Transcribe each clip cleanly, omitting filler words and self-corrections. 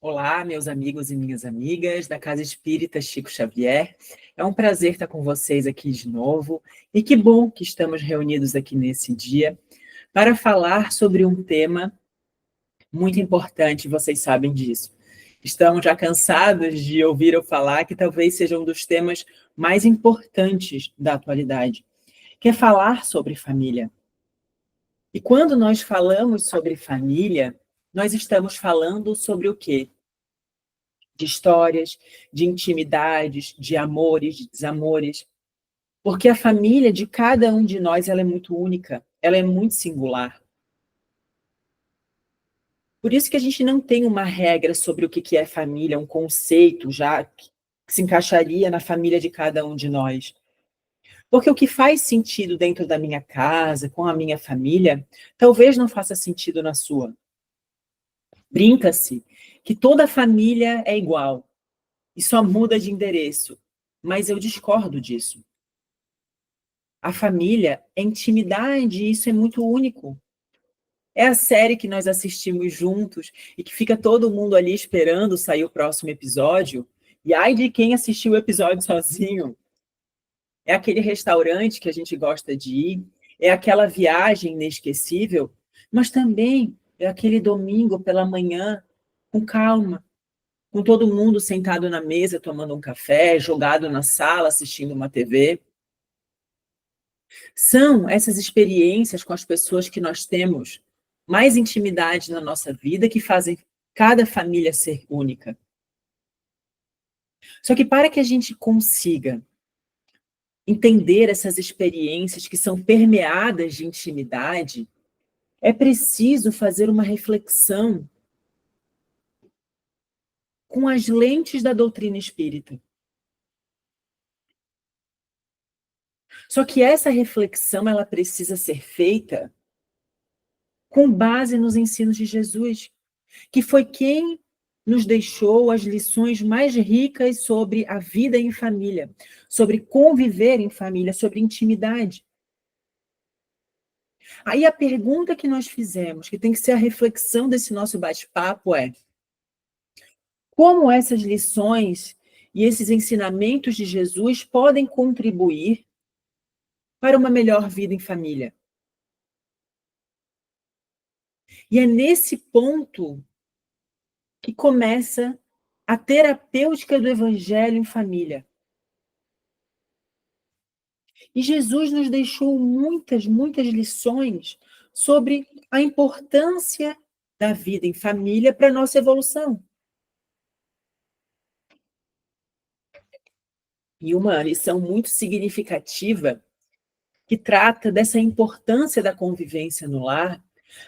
Olá, meus amigos e minhas amigas da Casa Espírita Chico Xavier. É um prazer estar com vocês aqui de novo e que bom que estamos reunidos aqui nesse dia para falar sobre um tema muito importante, vocês sabem disso. Estamos já cansados de ouvir eu falar que talvez seja um dos temas mais importantes da atualidade, que é falar sobre família. E quando nós falamos sobre família, nós estamos falando sobre o quê? De histórias, de intimidades, de amores, de desamores. Porque a família de cada um de nós ela é muito única, ela é muito singular. Por isso que a gente não tem uma regra sobre o que é família, um conceito já que se encaixaria na família de cada um de nós. Porque o que faz sentido dentro da minha casa, com a minha família, talvez não faça sentido na sua. Brinca-se que toda família é igual e só muda de endereço, mas eu discordo disso. A família é intimidade e isso é muito único. É a série que nós assistimos juntos e que fica todo mundo ali esperando sair o próximo episódio. E ai de quem assistiu o episódio sozinho. É aquele restaurante que a gente gosta de ir, é aquela viagem inesquecível, mas também é aquele domingo pela manhã, com calma, com todo mundo sentado na mesa tomando um café, jogado na sala assistindo uma TV. São essas experiências com as pessoas que nós temos mais intimidade na nossa vida que fazem cada família ser única. Só que para que a gente consiga entender essas experiências que são permeadas de intimidade, é preciso fazer uma reflexão com as lentes da doutrina espírita. Só que essa reflexão ela precisa ser feita com base nos ensinos de Jesus, que foi quem nos deixou as lições mais ricas sobre a vida em família, sobre conviver em família, sobre intimidade. Aí a pergunta que nós fizemos, que tem que ser a reflexão desse nosso bate-papo é: como essas lições e esses ensinamentos de Jesus podem contribuir para uma melhor vida em família? E é nesse ponto que começa a terapêutica do Evangelho em família. E Jesus nos deixou muitas, muitas lições sobre a importância da vida em família para a nossa evolução. E uma lição muito significativa que trata dessa importância da convivência no lar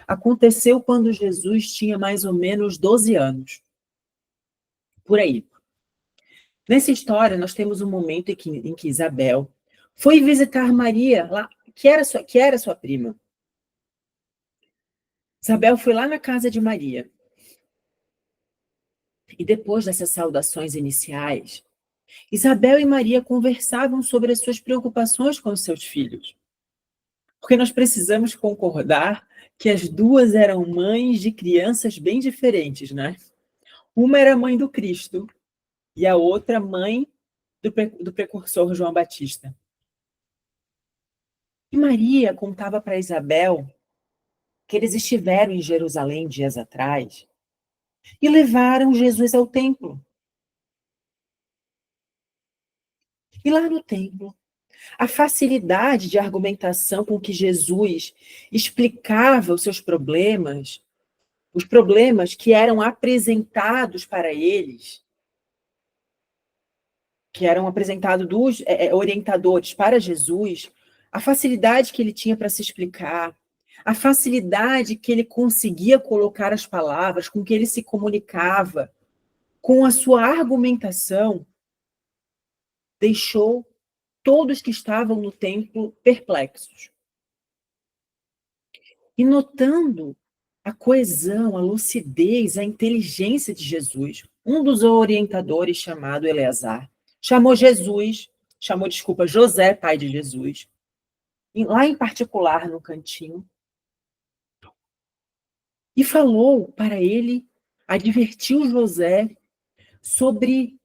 aconteceu quando Jesus tinha mais ou menos 12 anos. Por aí. Nessa história, nós temos um momento em que Isabel foi visitar Maria, lá, que era sua prima. Isabel foi lá na casa de Maria. E depois dessas saudações iniciais, Isabel e Maria conversavam sobre as suas preocupações com os seus filhos. Porque nós precisamos concordar que as duas eram mães de crianças bem diferentes, né? Uma era mãe do Cristo e a outra mãe do precursor João Batista. E Maria contava para Isabel que eles estiveram em Jerusalém dias atrás e levaram Jesus ao templo. E lá no templo, a facilidade de argumentação com que Jesus explicava os seus problemas, os problemas que eram apresentados para eles, que eram apresentados dos orientadores para Jesus, a facilidade que ele tinha para se explicar, a facilidade que ele conseguia colocar as palavras, com que ele se comunicava, com a sua argumentação, deixou todos que estavam no templo perplexos. E notando a coesão, a lucidez, a inteligência de Jesus, um dos orientadores, chamado Eleazar, chamou José, pai de Jesus, lá em particular no cantinho, e falou para ele advertiu José sobre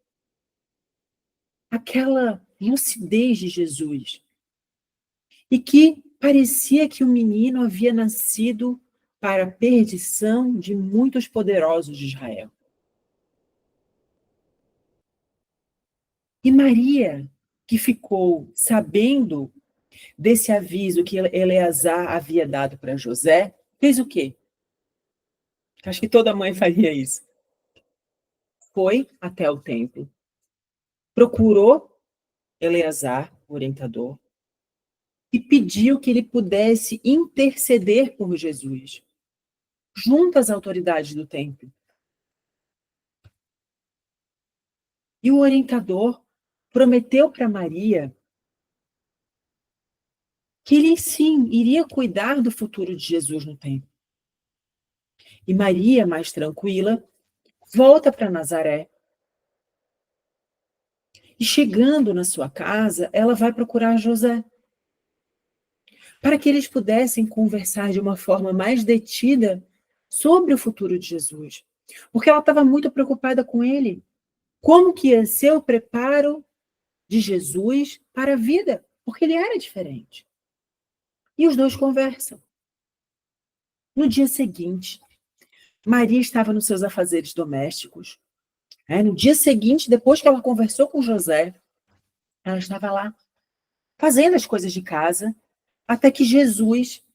aquela lucidez de Jesus e que parecia que o menino havia nascido para a perdição de muitos poderosos de Israel. E Maria, que ficou sabendo desse aviso que Eleazar havia dado para José, fez o quê? Acho que toda mãe faria isso. Foi até o templo, procurou Eleazar, o orientador, e pediu que ele pudesse interceder por Jesus, junto às autoridades do templo. E o orientador prometeu para Maria que ele, sim, iria cuidar do futuro de Jesus no templo. E Maria, mais tranquila, volta para Nazaré. E chegando na sua casa, ela vai procurar José, para que eles pudessem conversar de uma forma mais detida sobre o futuro de Jesus. Porque ela estava muito preocupada com ele. Como que ia ser o preparo de Jesus para a vida? Porque ele era diferente. E os dois conversam. No dia seguinte, Maria estava nos seus afazeres domésticos. No dia seguinte, depois que ela conversou com José, ela estava lá, fazendo as coisas de casa, até que Jesus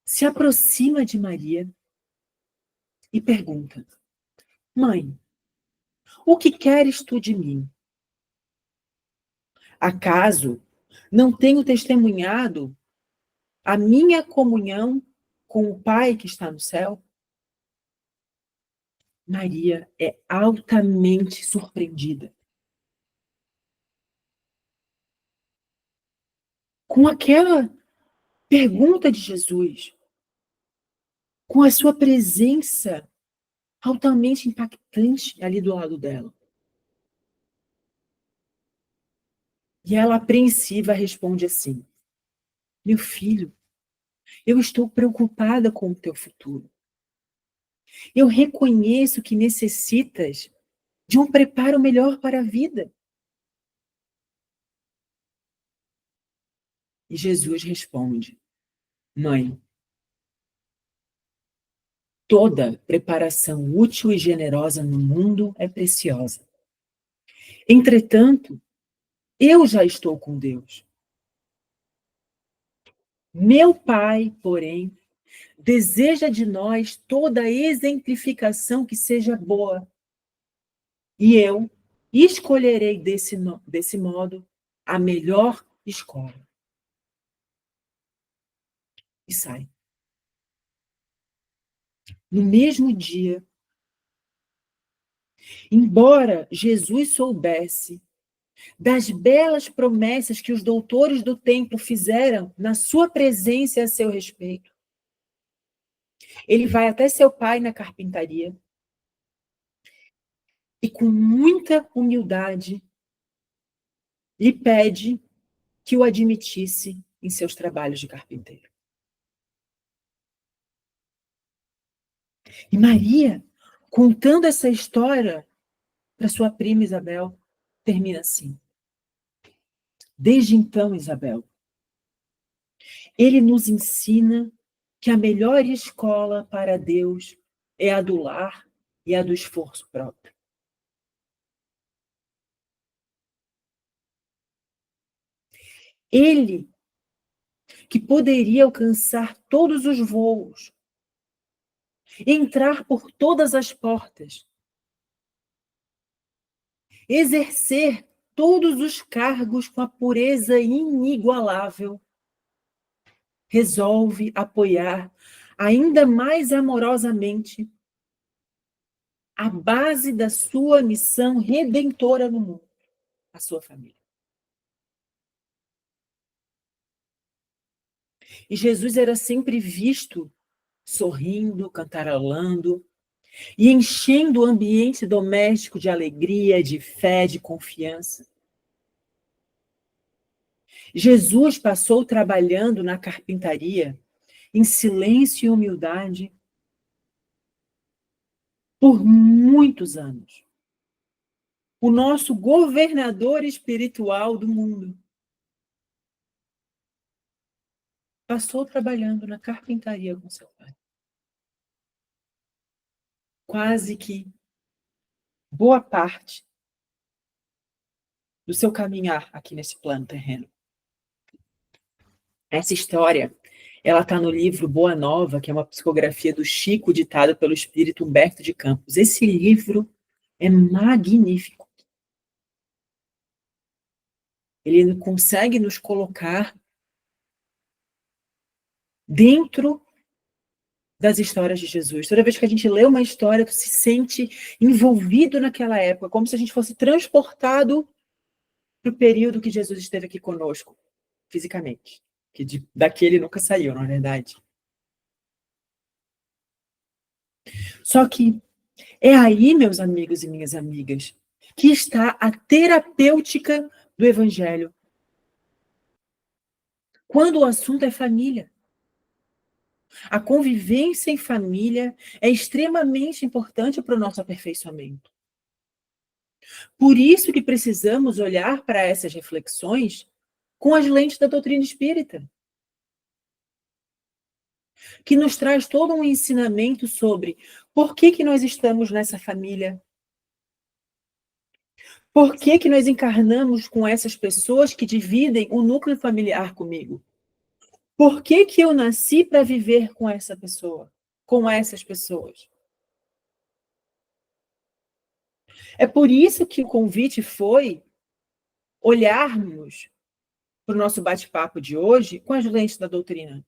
se aproxima de Maria e pergunta: Mãe, o que queres tu de mim? Acaso não tenho testemunhado a minha comunhão com o Pai que está no céu? Maria é altamente surpreendida com aquela pergunta de Jesus, com a sua presença altamente impactante ali do lado dela. E ela, apreensiva, responde assim: Meu filho, eu estou preocupada com o teu futuro. Eu reconheço que necessitas de um preparo melhor para a vida. E Jesus responde: Mãe, toda preparação útil e generosa no mundo é preciosa. Entretanto, eu já estou com Deus. Meu Pai, porém, deseja de nós toda a exemplificação que seja boa. E eu escolherei desse modo a melhor escola. E sai. No mesmo dia, embora Jesus soubesse das belas promessas que os doutores do templo fizeram na sua presença e a seu respeito, ele vai até seu pai na carpintaria e, com muita humildade, lhe pede que o admitisse em seus trabalhos de carpinteiro. E Maria, contando essa história para sua prima Isabel, termina assim: Desde então, Isabel, ele nos ensina que a melhor escola para Deus é a do lar e a do esforço próprio. Ele, que poderia alcançar todos os voos, entrar por todas as portas, exercer todos os cargos com a pureza inigualável, resolve apoiar ainda mais amorosamente a base da sua missão redentora no mundo, a sua família. E Jesus era sempre visto sorrindo, cantarolando e enchendo o ambiente doméstico de alegria, de fé, de confiança. Jesus passou trabalhando na carpintaria em silêncio e humildade, por muitos anos. O nosso governador espiritual do mundo passou trabalhando na carpintaria com seu pai. Quase que boa parte do seu caminhar aqui nesse plano terreno. Essa história, ela está no livro Boa Nova, que é uma psicografia do Chico, ditado pelo espírito Humberto de Campos. Esse livro é magnífico. Ele consegue nos colocar dentro das histórias de Jesus. Toda vez que a gente lê uma história, tu se sente envolvido naquela época, como se a gente fosse transportado para o período que Jesus esteve aqui conosco, fisicamente. Que daqui ele nunca saiu, na verdade. Só que é aí, meus amigos e minhas amigas, que está a terapêutica do Evangelho. Quando o assunto é família. A convivência em família é extremamente importante para o nosso aperfeiçoamento. Por isso que precisamos olhar para essas reflexões com as lentes da doutrina espírita, que nos traz todo um ensinamento sobre por que nós estamos nessa família, por que nós encarnamos com essas pessoas que dividem o núcleo familiar comigo. Por que eu nasci para viver com essa pessoa, com essas pessoas? É por isso que o convite foi olharmos para o nosso bate-papo de hoje com as lentes da doutrina.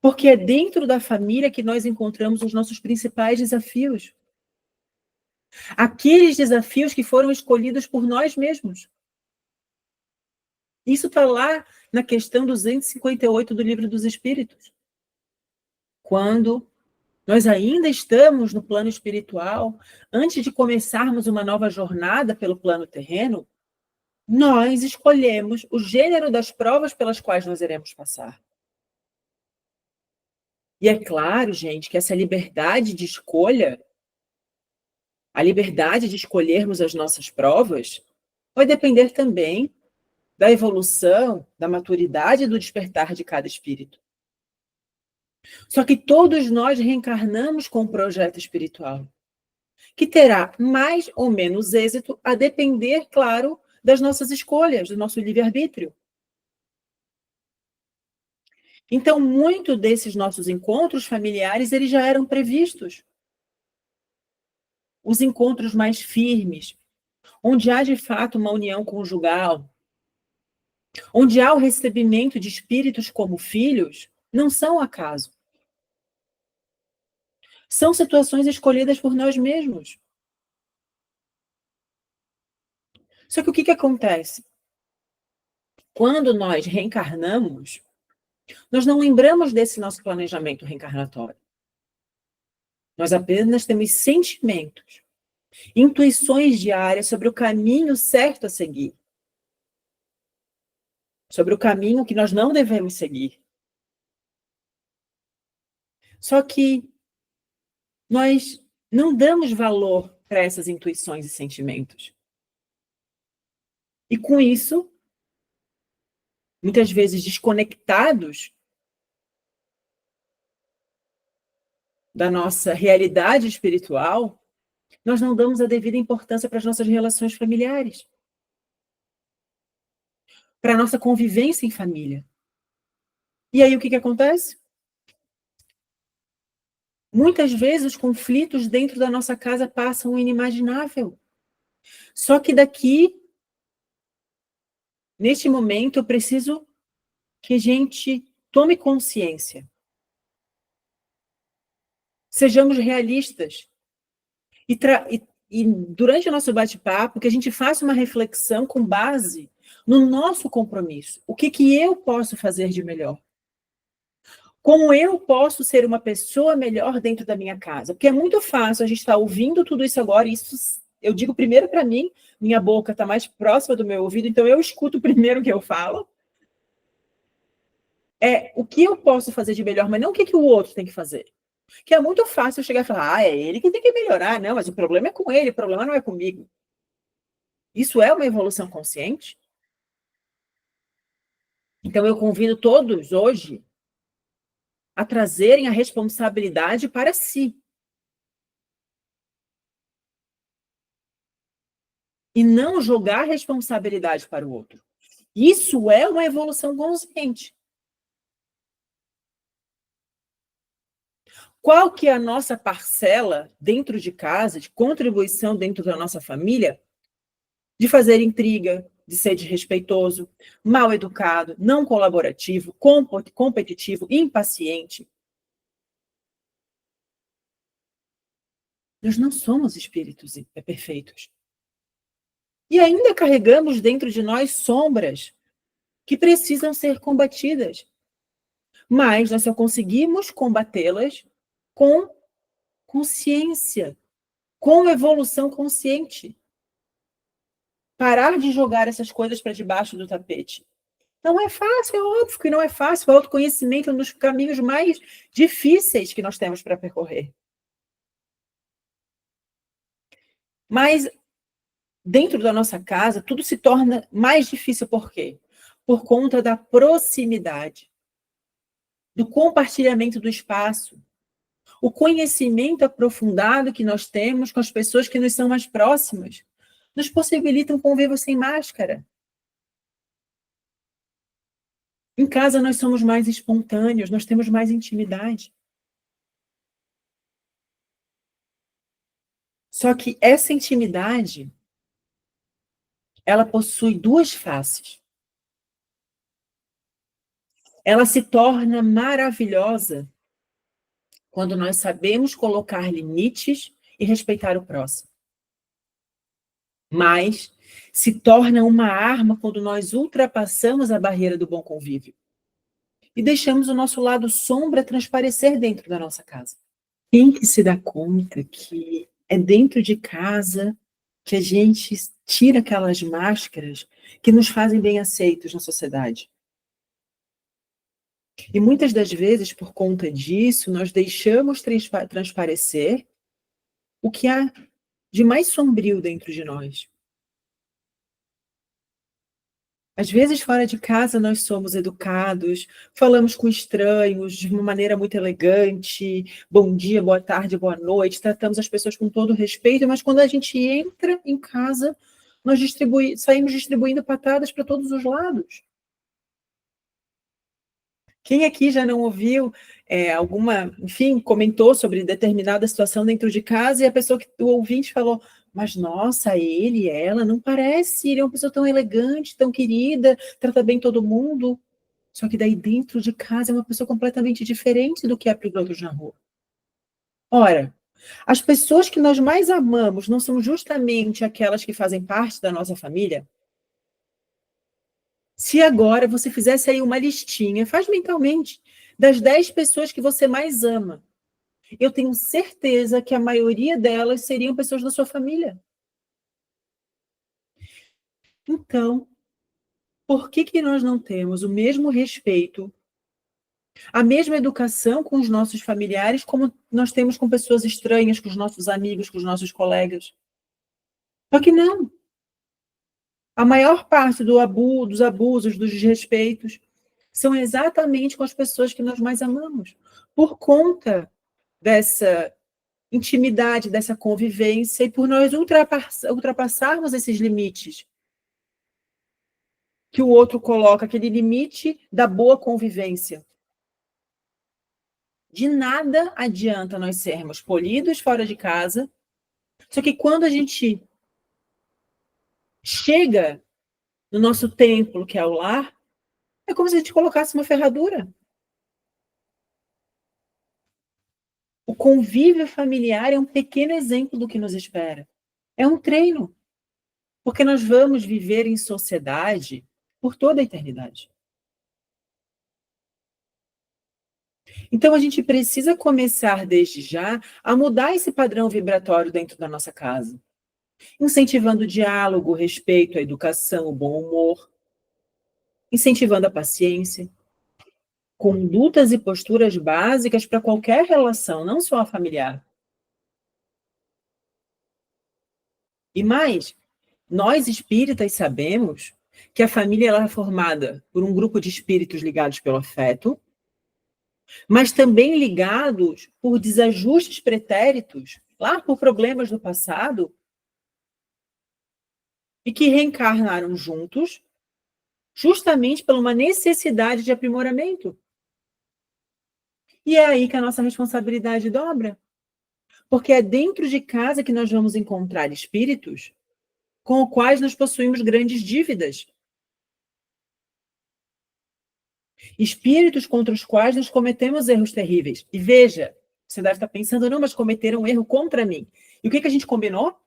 Porque é dentro da família que nós encontramos os nossos principais desafios. Aqueles desafios que foram escolhidos por nós mesmos. Isso está lá na questão 258 do Livro dos Espíritos. Quando nós ainda estamos no plano espiritual, antes de começarmos uma nova jornada pelo plano terreno, nós escolhemos o gênero das provas pelas quais nós iremos passar. E é claro, gente, que essa liberdade de escolha, a liberdade de escolhermos as nossas provas, vai depender também da evolução, da maturidade e do despertar de cada espírito. Só que todos nós reencarnamos com um projeto espiritual, que terá mais ou menos êxito a depender, claro, das nossas escolhas, do nosso livre-arbítrio. Então, muito desses nossos encontros familiares, eles já eram previstos. Os encontros mais firmes, onde há de fato uma união conjugal, onde há o recebimento de espíritos como filhos, não são acaso. São situações escolhidas por nós mesmos. Só que o que acontece? Quando nós reencarnamos, nós não lembramos desse nosso planejamento reencarnatório. Nós apenas temos sentimentos, intuições diárias sobre o caminho certo a seguir. Sobre o caminho que nós não devemos seguir. Só que nós não damos valor para essas intuições e sentimentos. E com isso, muitas vezes desconectados da nossa realidade espiritual, nós não damos a devida importância para as nossas relações familiares, para a nossa convivência em família. E aí o que acontece? Muitas vezes os conflitos dentro da nossa casa passam o inimaginável. Só que daqui, neste momento, eu preciso que a gente tome consciência. Sejamos realistas. E durante o nosso bate-papo, que a gente faça uma reflexão com base no nosso compromisso. O que eu posso fazer de melhor? Como eu posso ser uma pessoa melhor dentro da minha casa? Porque é muito fácil a gente estar ouvindo tudo isso agora, e isso eu digo primeiro para mim, minha boca está mais próxima do meu ouvido, então eu escuto primeiro o que eu falo. É o que eu posso fazer de melhor, mas não o que o outro tem que fazer. Que é muito fácil chegar e falar: "Ah, é ele que tem que melhorar. Não, mas o problema é com ele, o problema não é comigo". Isso é uma evolução consciente? Então eu convido todos hoje a trazerem a responsabilidade para si e não jogar a responsabilidade para o outro. Isso é uma evolução consciente. Qual que é a nossa parcela dentro de casa, de contribuição dentro da nossa família, de fazer intriga, de ser desrespeitoso, mal educado, não colaborativo, competitivo, impaciente? Nós não somos espíritos perfeitos. E ainda carregamos dentro de nós sombras que precisam ser combatidas. Mas nós só conseguimos combatê-las com consciência, com evolução consciente. Parar de jogar essas coisas para debaixo do tapete. Não é fácil, é óbvio que não é fácil. O autoconhecimento é um dos caminhos mais difíceis que nós temos para percorrer. Mas dentro da nossa casa, tudo se torna mais difícil. Por quê? Por conta da proximidade, do compartilhamento do espaço, o conhecimento aprofundado que nós temos com as pessoas que nos são mais próximas, nos possibilita um convívio sem máscara. Em casa nós somos mais espontâneos, nós temos mais intimidade. Só que essa intimidade, ela possui duas faces. Ela se torna maravilhosa quando nós sabemos colocar limites e respeitar o próximo. Mas se torna uma arma quando nós ultrapassamos a barreira do bom convívio e deixamos o nosso lado sombra transparecer dentro da nossa casa. Tem que se dar conta que é dentro de casa que a gente tira aquelas máscaras que nos fazem bem aceitos na sociedade. E muitas das vezes, por conta disso, nós deixamos transparecer o que há de mais sombrio dentro de nós. Às vezes, fora de casa, nós somos educados, falamos com estranhos de uma maneira muito elegante, bom dia, boa tarde, boa noite, tratamos as pessoas com todo respeito, mas quando a gente entra em casa, nós saímos distribuindo patadas para todos os lados. Quem aqui já não ouviu enfim, comentou sobre determinada situação dentro de casa e a pessoa o ouvinte falou: mas nossa, ele, ela, não parece, ele é uma pessoa tão elegante, tão querida, trata bem todo mundo. Só que daí dentro de casa é uma pessoa completamente diferente do que é para os outros na rua. Ora, as pessoas que nós mais amamos não são justamente aquelas que fazem parte da nossa família? Se agora você fizesse aí uma listinha, faz mentalmente, das 10 pessoas que você mais ama, eu tenho certeza que a maioria delas seriam pessoas da sua família. Então, por que que nós não temos o mesmo respeito, a mesma educação com os nossos familiares como nós temos com pessoas estranhas, com os nossos amigos, com os nossos colegas? Só que não. A maior parte dos abusos, dos desrespeitos, são exatamente com as pessoas que nós mais amamos, por conta dessa intimidade, dessa convivência, e por nós ultrapassarmos esses limites que o outro coloca, aquele limite da boa convivência. De nada adianta nós sermos polidos fora de casa, só que quando a gente chega no nosso templo, que é o lar, é como se a gente colocasse uma ferradura. O convívio familiar é um pequeno exemplo do que nos espera. É um treino, porque nós vamos viver em sociedade por toda a eternidade. Então, a gente precisa começar desde já a mudar esse padrão vibratório dentro da nossa casa, incentivando o diálogo, o respeito, a educação, o bom humor, incentivando a paciência. condutas e posturas básicas para qualquer relação, não só a familiar. E mais, nós espíritas sabemos que a família ela é formada por um grupo de espíritos ligados pelo afeto, mas também ligados por desajustes pretéritos, lá por problemas do passado, e que reencarnaram juntos, justamente por uma necessidade de aprimoramento. E é aí que a nossa responsabilidade dobra. Porque é dentro de casa que nós vamos encontrar espíritos com os quais nós possuímos grandes dívidas. Espíritos contra os quais nós cometemos erros terríveis. E veja, você deve estar pensando, não, mas cometeram um erro contra mim. E o que a gente combinou?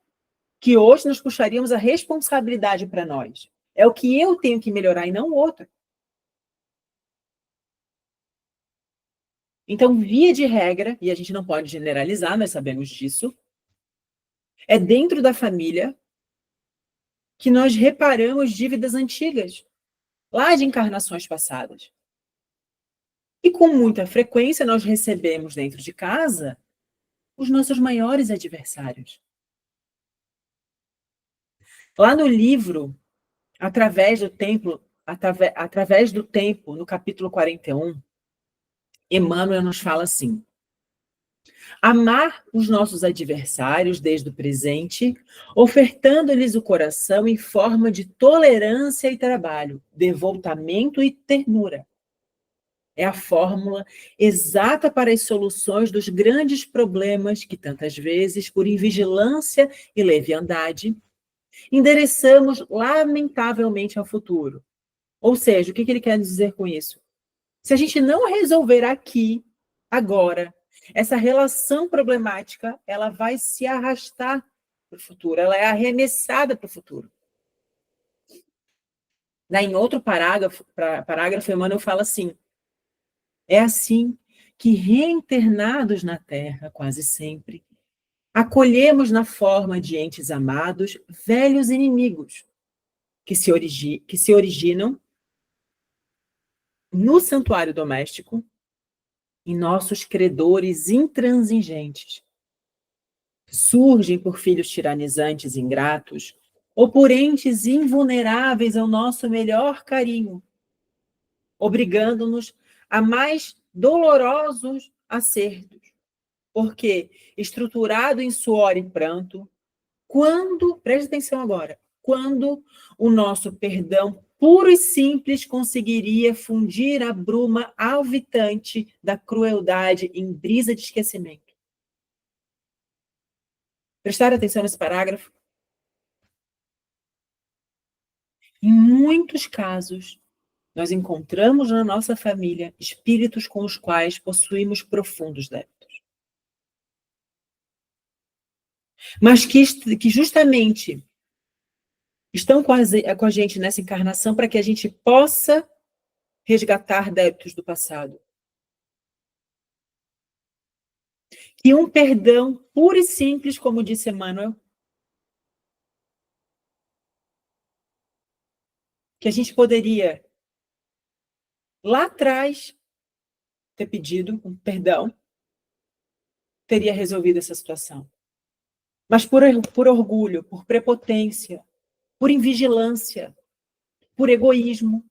Que hoje nós puxaríamos a responsabilidade para nós. É o que eu tenho que melhorar e não o outro. Então, via de regra, e a gente não pode generalizar, nós sabemos disso, é dentro da família que nós reparamos dívidas antigas, lá de encarnações passadas. E com muita frequência nós recebemos dentro de casa os nossos maiores adversários. Lá no livro, através do tempo, no capítulo 41, Emmanuel nos fala assim: amar os nossos adversários desde o presente, ofertando-lhes o coração em forma de tolerância e trabalho, devotamento e ternura. É a fórmula exata para as soluções dos grandes problemas que tantas vezes, por invigilância e leviandade, endereçamos lamentavelmente ao futuro. Ou seja, o que ele quer dizer com isso? Se a gente não resolver aqui, agora, essa relação problemática, ela vai se arrastar para o futuro, ela é arremessada para o futuro. Em outro parágrafo, Emmanuel fala assim: é assim que, reenternados na Terra, quase sempre, acolhemos na forma de entes amados velhos inimigos que se originam no santuário doméstico, em nossos credores intransigentes. Surgem por filhos tiranizantes e ingratos, ou por entes invulneráveis ao nosso melhor carinho, obrigando-nos a mais dolorosos acertos, porque, estruturado em suor e pranto, preste atenção agora, quando o nosso perdão puro e simples conseguiria fundir a bruma alvitante da crueldade em brisa de esquecimento. Prestar atenção nesse parágrafo? Em muitos casos, nós encontramos na nossa família espíritos com os quais possuímos profundos débitos. Mas que justamente estão com a gente nessa encarnação para que a gente possa resgatar débitos do passado. E um perdão puro e simples, como disse Emmanuel, que a gente poderia, lá atrás, ter pedido um perdão, teria resolvido essa situação. Mas por orgulho, por prepotência, por invigilância, por egoísmo,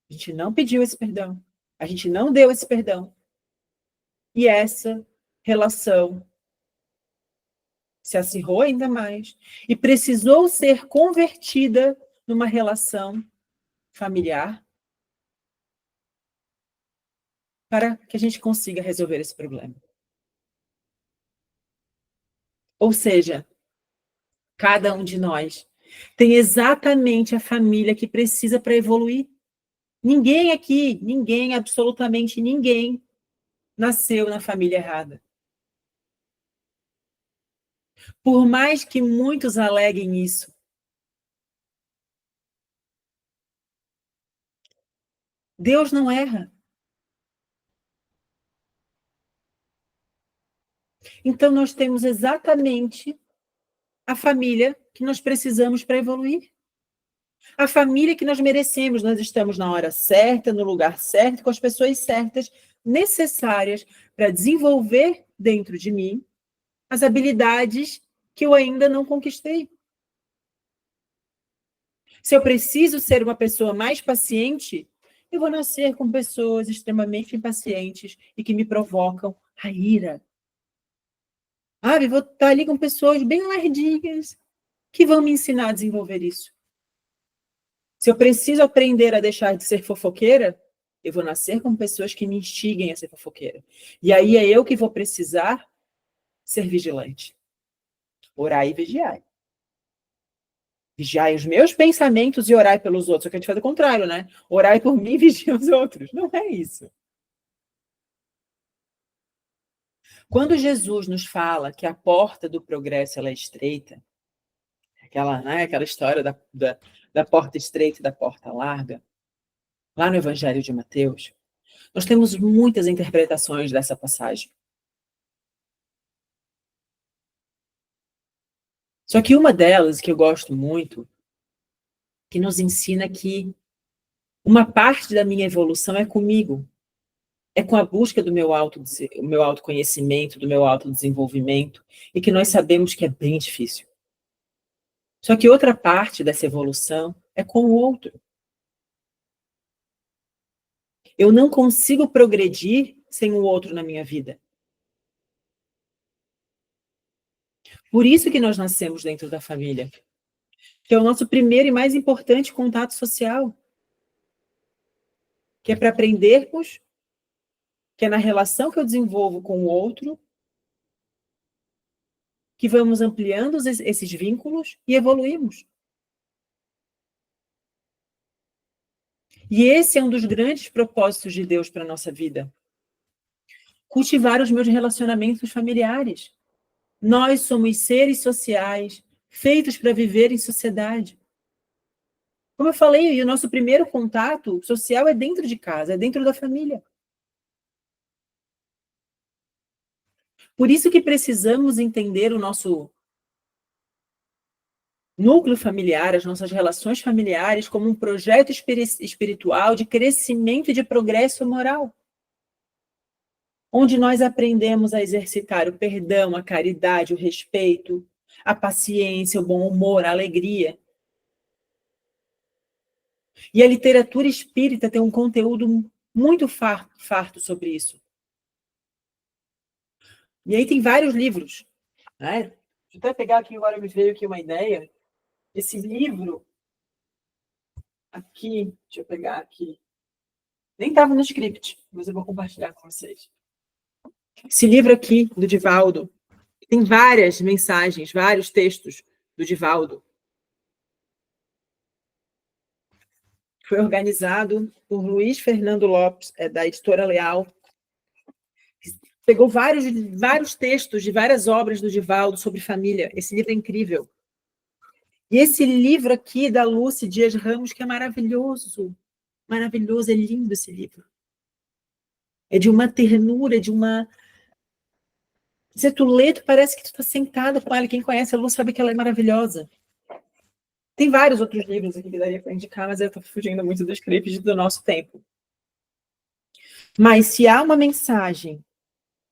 a gente não pediu esse perdão, a gente não deu esse perdão. E essa relação se acirrou ainda mais e precisou ser convertida numa relação familiar para que a gente consiga resolver esse problema. Ou seja, cada um de nós tem exatamente a família que precisa para evoluir. Ninguém aqui, ninguém, absolutamente ninguém, nasceu na família errada. Por mais que muitos aleguem isso, Deus não erra. Então, nós temos exatamente a família que nós precisamos para evoluir. A família que nós merecemos, nós estamos na hora certa, no lugar certo, com as pessoas certas, necessárias para desenvolver dentro de mim as habilidades que eu ainda não conquistei. Se eu preciso ser uma pessoa mais paciente, eu vou nascer com pessoas extremamente impacientes e que me provocam a ira. Ah, eu vou estar ali com pessoas bem lerdinhas que vão me ensinar a desenvolver isso. Se eu preciso aprender a deixar de ser fofoqueira, eu vou nascer com pessoas que me instiguem a ser fofoqueira. E aí é eu que vou precisar ser vigilante. Orar e vigiar. Vigiai os meus pensamentos e orai pelos outros. Só que a gente faz o contrário, né? Orai por mim e vigiai os outros. Não é isso. Quando Jesus nos fala que a porta do progresso ela é estreita, aquela história da porta estreita e da porta larga, lá no Evangelho de Mateus, nós temos muitas interpretações dessa passagem. Só que uma delas, que eu gosto muito, que nos ensina que uma parte da minha evolução é comigo, é com a busca do meu autoconhecimento, do meu autodesenvolvimento, e que nós sabemos que é bem difícil. Só que outra parte dessa evolução é com o outro. Eu não consigo progredir sem o outro na minha vida. Por isso que nós nascemos dentro da família, que é o nosso primeiro e mais importante contato social, que é para aprendermos, que é na relação que eu desenvolvo com o outro, que vamos ampliando esses vínculos e evoluímos. E esse é um dos grandes propósitos de Deus para a nossa vida. Cultivar os meus relacionamentos familiares. Nós somos seres sociais, feitos para viver em sociedade. Como eu falei, o nosso primeiro contato social é dentro de casa, é dentro da família. Por isso que precisamos entender o nosso núcleo familiar, as nossas relações familiares, como um projeto espiritual de crescimento e de progresso moral, onde nós aprendemos a exercitar o perdão, a caridade, o respeito, a paciência, o bom humor, a alegria. E a literatura espírita tem um conteúdo muito farto sobre isso. E aí tem vários livros, né? Deixa eu até pegar aqui, agora me veio aqui uma ideia. Esse livro aqui, deixa eu pegar aqui. Nem estava no script, mas eu vou compartilhar com vocês. Esse livro aqui, do Divaldo, tem várias mensagens, vários textos do Divaldo. Foi organizado por Luiz Fernando Lopes, da Editora Leal. Pegou vários textos de várias obras do Divaldo sobre família. Esse livro é incrível. E esse livro aqui, da Lúcia Dias Ramos, que é maravilhoso. Maravilhoso, é lindo esse livro. É de uma ternura, de uma... Zé Tuleto, parece que tu está sentada com ela. Quem conhece a Lu sabe que ela é maravilhosa. Tem vários outros livros aqui que daria para indicar, mas eu estou fugindo muito do script do nosso tempo. Mas se há uma mensagem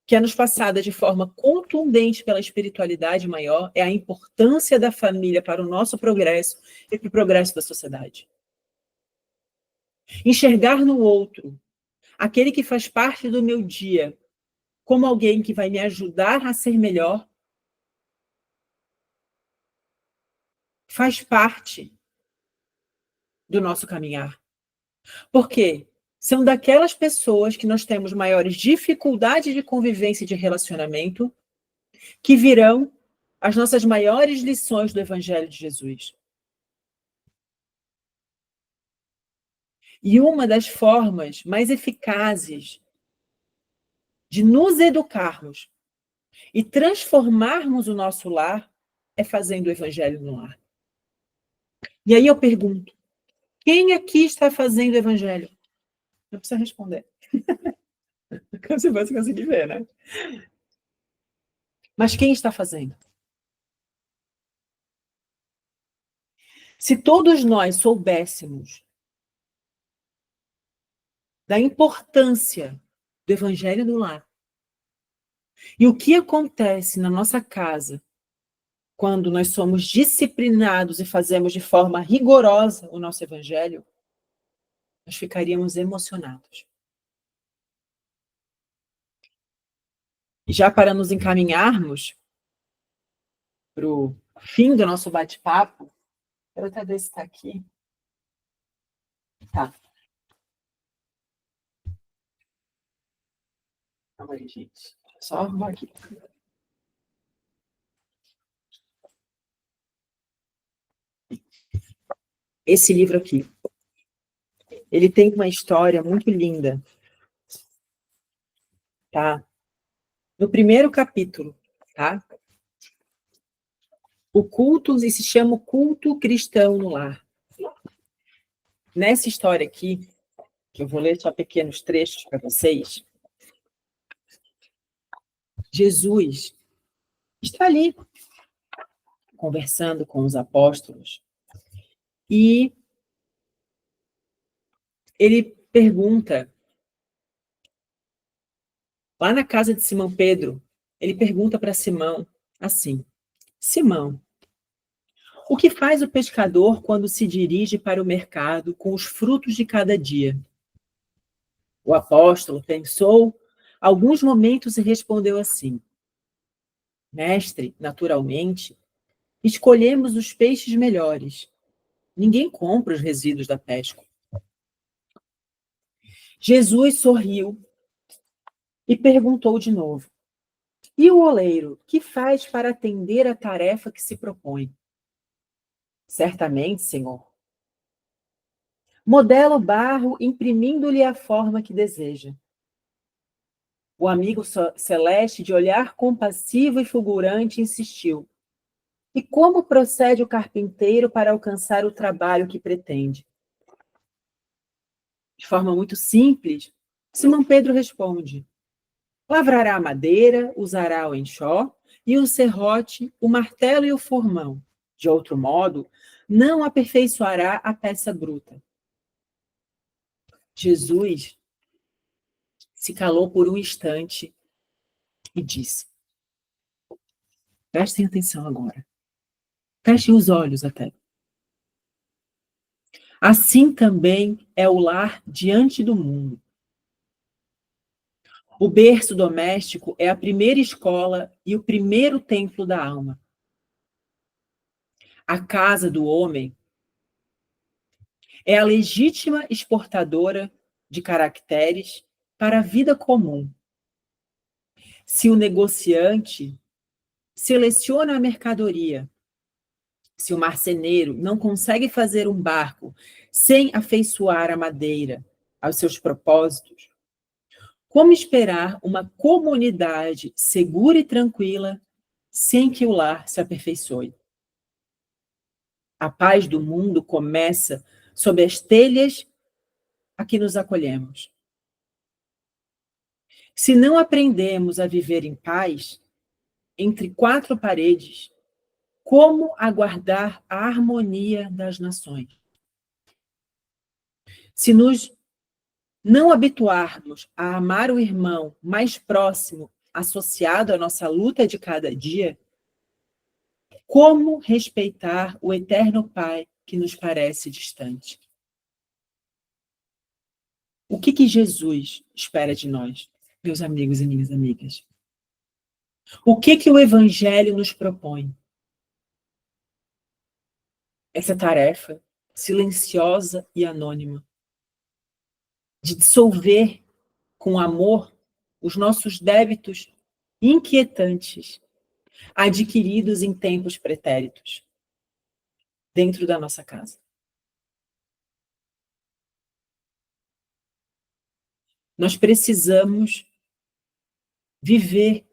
que é nos passada de forma contundente pela espiritualidade maior, é a importância da família para o nosso progresso e para o progresso da sociedade. Enxergar no outro, aquele que faz parte do meu dia, como alguém que vai me ajudar a ser melhor, faz parte do nosso caminhar. Por quê? São daquelas pessoas que nós temos maiores dificuldades de convivência e de relacionamento que virão as nossas maiores lições do Evangelho de Jesus. E uma das formas mais eficazes de nos educarmos e transformarmos o nosso lar é fazendo o Evangelho no lar. E aí eu pergunto, quem aqui está fazendo o Evangelho? Não precisa responder. Você vai conseguir ver, né? Mas quem está fazendo? Se todos nós soubéssemos da importância do Evangelho no lar e o que acontece na nossa casa quando nós somos disciplinados e fazemos de forma rigorosa o nosso Evangelho, nós ficaríamos emocionados. E já para nos encaminharmos para o fim do nosso bate-papo, eu até ver se está aqui. Tá. Calma aí, gente. Só arrumar aqui. Esse livro aqui, ele tem uma história muito linda, tá? No primeiro capítulo, tá? O culto, se chama o culto cristão no lar. Nessa história aqui, que eu vou ler só pequenos trechos para vocês, Jesus está ali conversando com os apóstolos e ele pergunta, lá na casa de Simão Pedro, ele pergunta para Simão assim: Simão, o que faz o pescador quando se dirige para o mercado com os frutos de cada dia? O apóstolo pensou alguns momentos e respondeu assim: Mestre, naturalmente, escolhemos os peixes melhores. Ninguém compra os resíduos da pesca. Jesus sorriu e perguntou de novo: E o oleiro, que faz para atender a tarefa que se propõe? Certamente, Senhor. Modela o barro imprimindo-lhe a forma que deseja. O amigo celeste, de olhar compassivo e fulgurante, insistiu: E como procede o carpinteiro para alcançar o trabalho que pretende? De forma muito simples, Simão Pedro responde: Lavrará a madeira, usará o enxó e o serrote, o martelo e o formão. De outro modo, não aperfeiçoará a peça bruta. Jesus se calou por um instante e disse: Prestem atenção agora. Fechem os olhos até. Assim também é o lar diante do mundo. O berço doméstico é a primeira escola e o primeiro templo da alma. A casa do homem é a legítima exportadora de caracteres para a vida comum. Se o negociante seleciona a mercadoria, se o marceneiro não consegue fazer um barco sem afeiçoar a madeira aos seus propósitos, como esperar uma comunidade segura e tranquila sem que o lar se aperfeiçoe? A paz do mundo começa sob as telhas a que nos acolhemos. Se não aprendemos a viver em paz, entre quatro paredes, como aguardar a harmonia das nações? Se nos não habituarmos a amar o irmão mais próximo, associado à nossa luta de cada dia, como respeitar o eterno Pai que nos parece distante? O que Jesus espera de nós, meus amigos e minhas amigas? O que o Evangelho nos propõe? Essa tarefa silenciosa e anônima de dissolver com amor os nossos débitos inquietantes, adquiridos em tempos pretéritos, dentro da nossa casa. Nós precisamos viver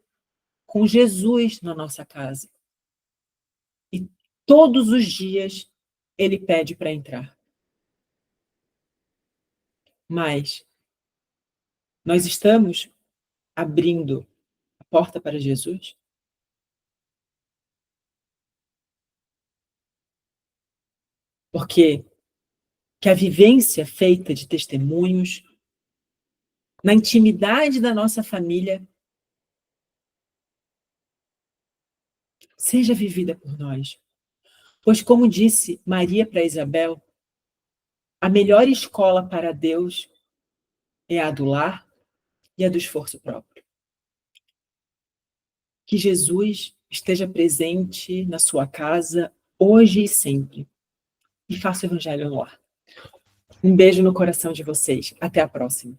com Jesus na nossa casa. E todos os dias ele pede para entrar. Mas nós estamos abrindo a porta para Jesus? Porque que a vivência feita de testemunhos, na intimidade da nossa família, seja vivida por nós. Pois, como disse Maria para Isabel, a melhor escola para Deus é a do lar e a do esforço próprio. Que Jesus esteja presente na sua casa, hoje e sempre. E faça o evangelho no lar. Um beijo no coração de vocês. Até a próxima.